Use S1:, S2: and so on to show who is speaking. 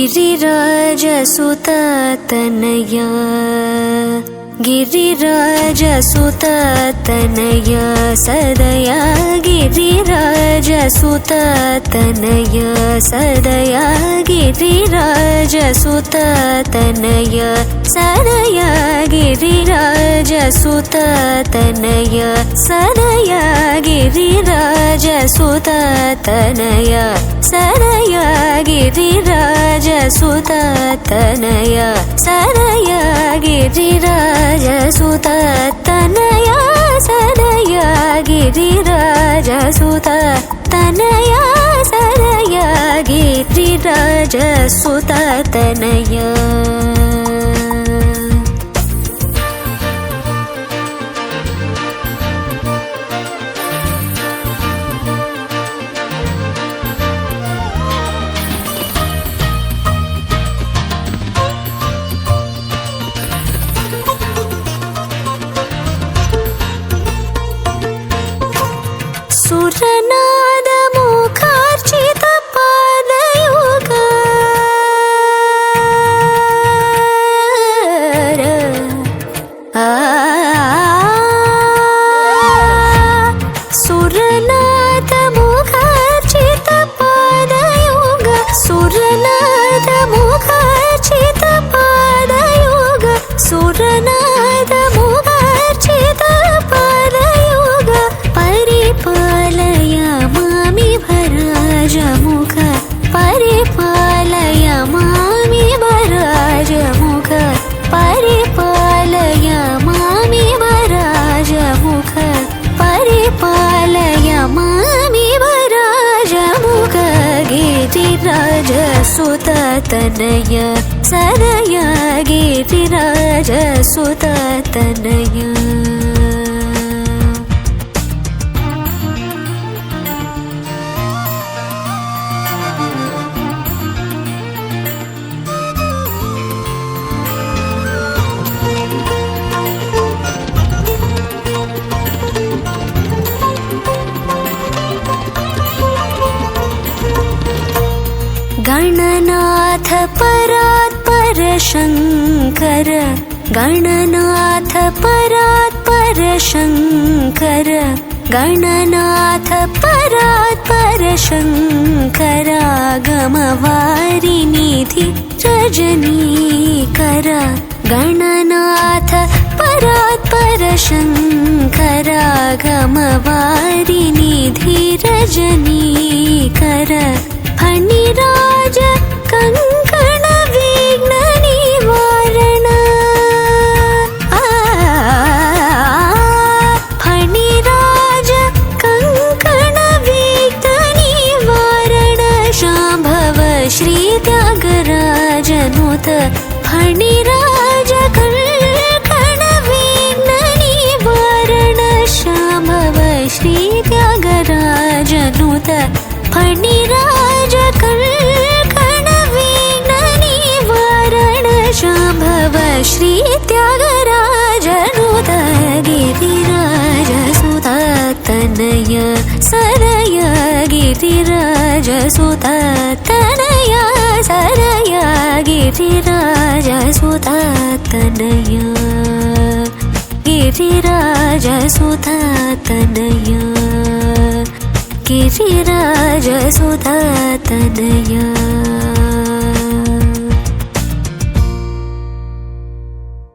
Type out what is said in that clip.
S1: गिरिराजसुततनया गिरिराजसुततनया सदया गिरिराजसुततनया सदया गिरिराजसुततनया सदया गिरिराजसुततनया सदया गिरिराजसुततनया सदया गिरिराजसुततनया सदया गिरिराजसुततनया सदया गिरिराजसुततनया सदया गिरिराजसुततनया सुरनादमुखार्चितपादयुगा सुरनादमुखार्चितपादयुगा सुरनादमुखार्चितपादयुगा सुरनादमुखार्चितपादयुगा परिपालय मामि भराजमुख परिपालय मामि भराजमुख परिपालय मामि भराजमुख परिपालय मामि भराजमुख गिरिराजसुततनया सदया गिरिराजसुततनया गणनाथ परात्पर शंकर गणनाथ परात्पर शंकर गणनाथ परात्पर शंकर गमवारिनिधि रजनीकर गणनाथ परात्पर शंकर गमवारिनिधि रजनीकर फणिराज कंकण विघ्न निवारण फणिराज कंकण विघ्न निवारण शांभव श्री त्यागराजनुत फणिराज कंकण विघ्न निवारण शांभव श्री त्यागराजनुत फणिराज कंकण विघ्न निवारण शांभव श्री त्यागराजनुत गिरिराजसुततनया सदया गिरिराजसुततनया सदया गिरिराजसुततनया गिरिराजसुततनया गिरिराजसुततनया।